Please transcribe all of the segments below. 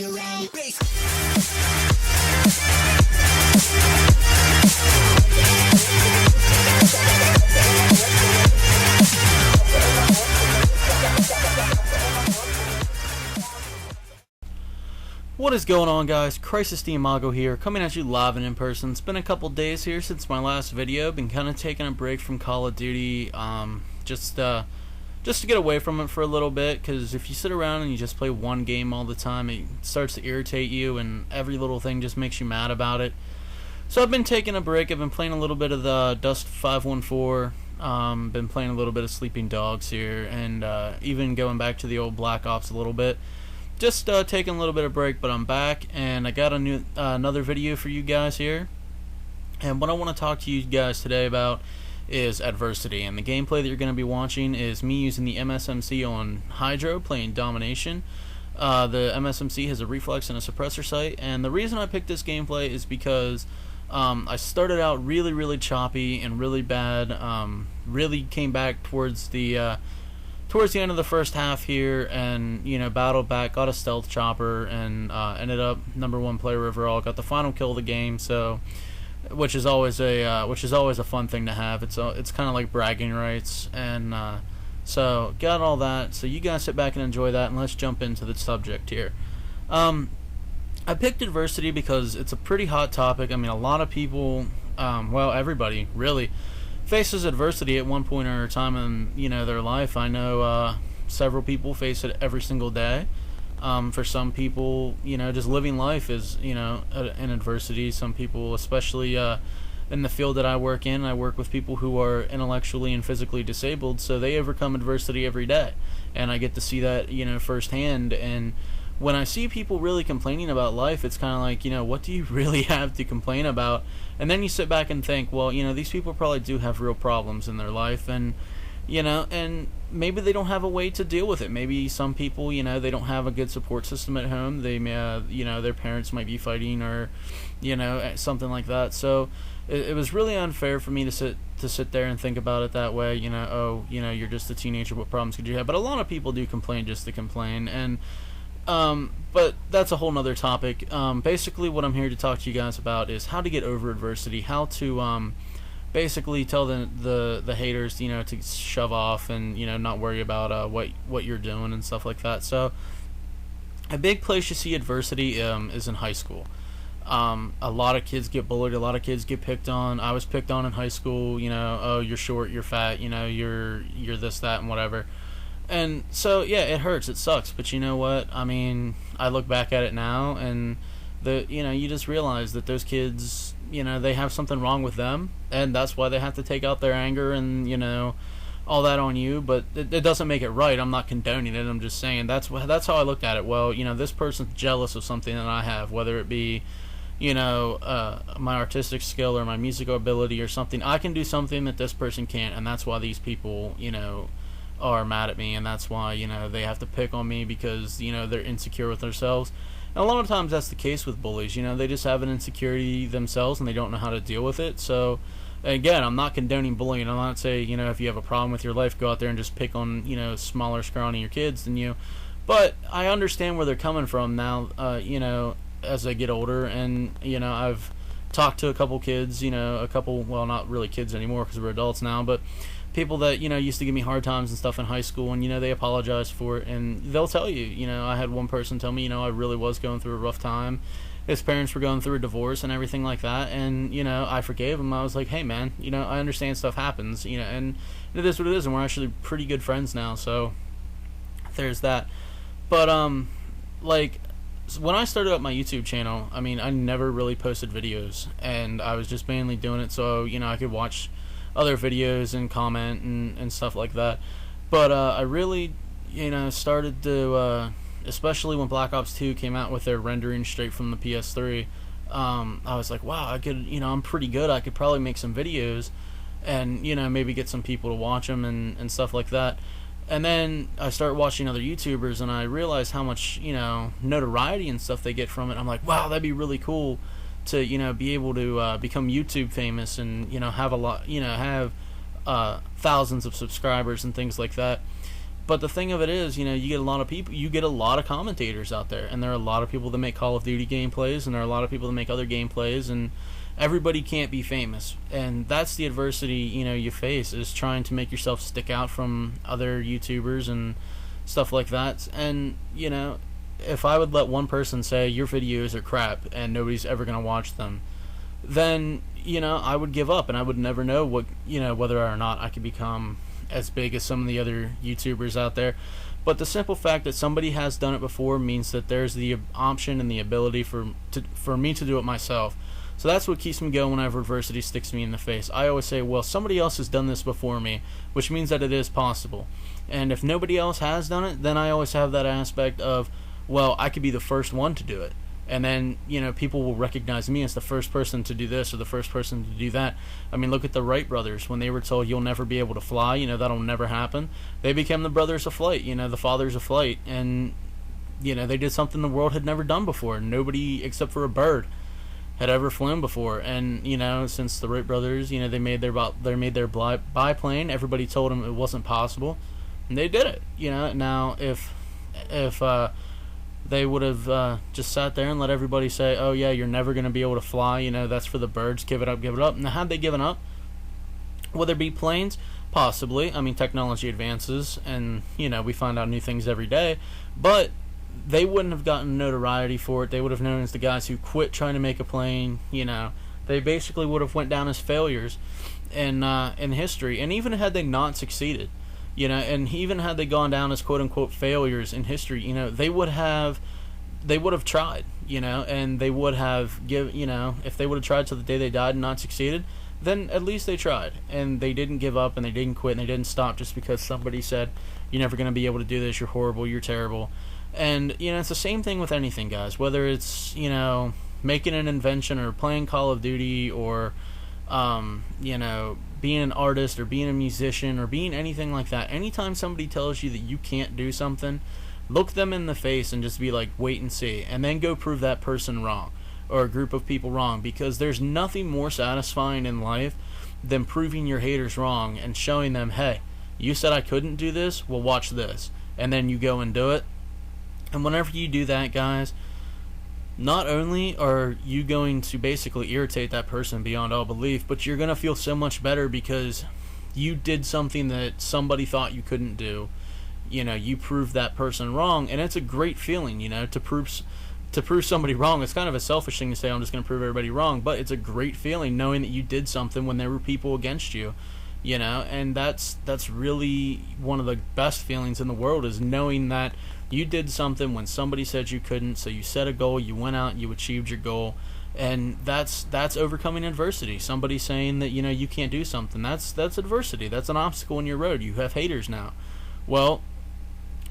around bass. What is going on, guys? Crisis Diamago here, coming at you live and in person. It's been a couple days here since my last video. Been kind of taking a break from Call of Duty, just to get away from it for a little bit, because if you sit around and you just play one game all the time, it starts to irritate you, and every little thing just makes you mad about it. So I've been taking a break. I've been playing a little bit of the Dust 514, been playing a little bit of Sleeping Dogs here, and even going back to the old Black Ops a little bit. Just taking a little bit of break, but I'm back, and I got a new another video for you guys here. And what I want to talk to you guys today about is adversity, and the gameplay that you're going to be watching is me using the MSMC on Hydro, playing Domination. The MSMC has a reflex and a suppressor sight, and the reason I picked this gameplay is because I started out really choppy and really bad. Really came back towards the end of the first half here, and battled back, got a stealth chopper, and ended up #1 player overall. Got the final kill of the game, so which is always a fun thing to have. It's kind of like bragging rights, and so got all that. So you guys sit back and enjoy that, and let's jump into the subject here. I picked adversity because it's a pretty hot topic. I mean, a lot of people, well, everybody really faces adversity at one point or time in their life. I know several people face it every single day. For some people, just living life is an adversity. Some people, especially in the field that I work in, I work with people who are intellectually and physically disabled, so they overcome adversity every day, and I get to see that firsthand. And when I see people really complaining about life, it's kind of like, what do you really have to complain about? And then you sit back and think, well, these people probably do have real problems in their life, and and maybe they don't have a way to deal with it. Maybe some people, they don't have a good support system at home. They may, their parents might be fighting, or something like that. So it was really unfair for me to sit there and think about it that way. You're just a teenager, what problems could you have? But a lot of people do complain just to complain, and but that's a whole nother topic. Basically what I'm here to talk to you guys about is how to get over adversity, how to basically tell the haters to shove off, and not worry about what you're doing and stuff like that. So a big place you see adversity is in high school. A lot of kids get bullied, a lot of kids get picked on. I was picked on in high school. Oh, you're short, you're fat, you're this, that, and whatever. And so, yeah, it hurts, it sucks, but you know what? I mean, I look back at it now, and you just realize that those kids, they have something wrong with them, and that's why they have to take out their anger and, all that on you. But it doesn't make it right. I'm not condoning it. I'm just saying that's how I looked at it. Well, this person's jealous of something that I have, whether it be, my artistic skill or my musical ability or something. I can do something that this person can't, and that's why these people, are mad at me, and that's why they have to pick on me, because they're insecure with themselves. And a lot of times that's the case with bullies. They just have an insecurity themselves, and they don't know how to deal with it. So again, I'm not condoning bullying. I'm not saying if you have a problem with your life, go out there and just pick on smaller, scrawnier kids than you. But I understand where they're coming from now, as I get older, and I've talked to a couple kids, well, not really kids anymore because we're adults now, but people that used to give me hard times and stuff in high school, and they apologize for it, and they'll tell you. I had one person tell me, I really was going through a rough time. His parents were going through a divorce and everything like that, and I forgave him. I was like, hey man, I understand stuff happens, and it is what it is, and we're actually pretty good friends now, so there's that. But like, when I started up my YouTube channel, I mean, I never really posted videos, and I was just mainly doing it so I could watch other videos and comment and stuff like that. But I really started to especially when Black Ops 2 came out with their rendering straight from the PS3, I was like, wow, I could I'm pretty good. I could probably make some videos and maybe get some people to watch them and stuff like that. And then I started watching other YouTubers, and I realized how much notoriety and stuff they get from it. I'm like, wow, that'd be really cool to be able to become YouTube famous, and have a lot, have thousands of subscribers and things like that. But the thing of it is, you know, you get a lot of people, you get a lot of commentators out there, and there are a lot of people that make Call of Duty gameplays, and there are a lot of people that make other gameplays, and everybody can't be famous. And that's the adversity, you know, you face, is trying to make yourself stick out from other YouTubers and stuff like that. And, you know, if I would let one person say your videos are crap and nobody's ever going to watch them, then, you know, I would give up, and I would never know what, you know, whether or not I could become as big as some of the other YouTubers out there. But the simple fact that somebody has done it before means that there's the option and the ability for me to do it myself. So that's what keeps me going whenever adversity sticks me in the face. I always say, well, somebody else has done this before me, which means that it is possible. And if nobody else has done it, then I always have that aspect of, well, I could be the first one to do it. And then, you know, people will recognize me as the first person to do this or the first person to do that. I mean, look at the Wright brothers. When they were told you'll never be able to fly, you know, that'll never happen, they became the brothers of flight, you know, the fathers of flight. And, you know, they did something the world had never done before. Nobody except for a bird had ever flown before. And, you know, since the Wright brothers, you know, they made their biplane, everybody told them it wasn't possible, and they did it. You know, now if they would have just sat there and let everybody say, oh yeah, you're never going to be able to fly, you know, that's for the birds, give it up, give it up. Now, had they given up, would there be planes? Possibly. I mean, technology advances, and, you know, we find out new things every day, but they wouldn't have gotten notoriety for it. They would have known as the guys who quit trying to make a plane. You know, they basically would have went down as failures in history. And even had they not succeeded, you know, and even had they gone down as quote-unquote failures in history, you know, they would have tried, you know, and they would have you know, if they would have tried till the day they died and not succeeded, then at least they tried, and they didn't give up, and they didn't quit, and they didn't stop just because somebody said, you're never going to be able to do this, you're horrible, you're terrible. And, you know, it's the same thing with anything, guys, whether it's, you know, making an invention or playing Call of Duty or, you know, being an artist or being a musician or being anything like that. Anytime somebody tells you that you can't do something, look them in the face and just be like, wait and see, and then go prove that person wrong or a group of people wrong, because there's nothing more satisfying in life than proving your haters wrong and showing them, hey, you said I couldn't do this, well, watch this, and then you go and do it. And whenever you do that, guys, not only are you going to basically irritate that person beyond all belief, but you're going to feel so much better because you did something that somebody thought you couldn't do. You know, you proved that person wrong, and it's a great feeling, you know, to prove somebody wrong. It's kind of a selfish thing to say, I'm just going to prove everybody wrong, but it's a great feeling knowing that you did something when there were people against you, you know, and that's really one of the best feelings in the world, is knowing that you did something when somebody said you couldn't. So you set a goal, you went out, you achieved your goal, and that's overcoming adversity. Somebody saying that, you know, you can't do something, that's adversity. That's an obstacle in your road. You have haters now. Well,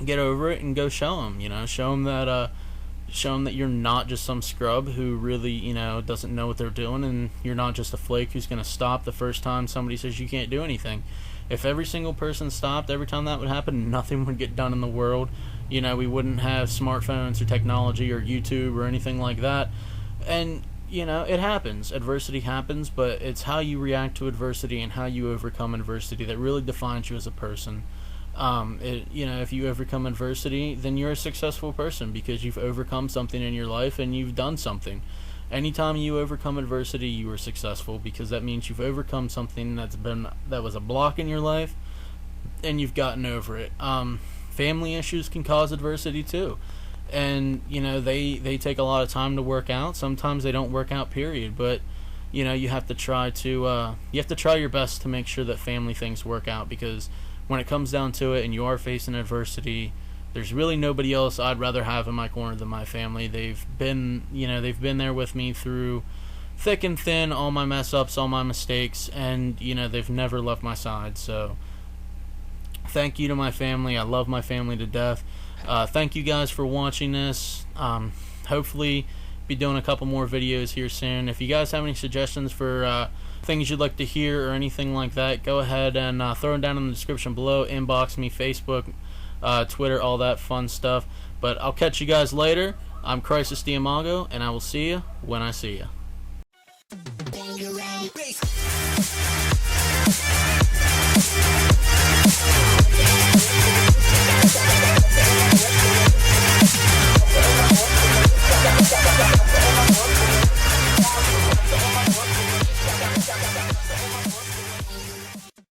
get over it and go show them. You know, show them that you're not just some scrub who really, you know, doesn't know what they're doing, and you're not just a flake who's going to stop the first time somebody says you can't do anything. If every single person stopped every time that would happen, nothing would get done in the world. You know, we wouldn't have smartphones or technology or YouTube or anything like that. And, you know, it happens. Adversity happens, but it's how you react to adversity and how you overcome adversity that really defines you as a person. You know, if you overcome adversity, then you're a successful person because you've overcome something in your life and you've done something. Anytime you overcome adversity, you are successful, because that means you've overcome something that was a block in your life, and you've gotten over it. Family issues can cause adversity too, and, you know, they take a lot of time to work out. Sometimes they don't work out, period. But, you know, you have to try your best to make sure that family things work out, because when it comes down to it and you are facing adversity, there's really nobody else I'd rather have in my corner than my family. They've been there with me through thick and thin, all my mess ups, all my mistakes, and, you know, they've never left my side. So thank you to my family. I love my family to death. Thank you guys for watching this. Hopefully be doing a couple more videos here soon. If you guys have any suggestions for things you'd like to hear or anything like that, go ahead and throw them down in the description below. Inbox me, Facebook, Twitter, all that fun stuff. But I'll catch you guys later. I'm Crisis Diamago, and I will see you when I see you.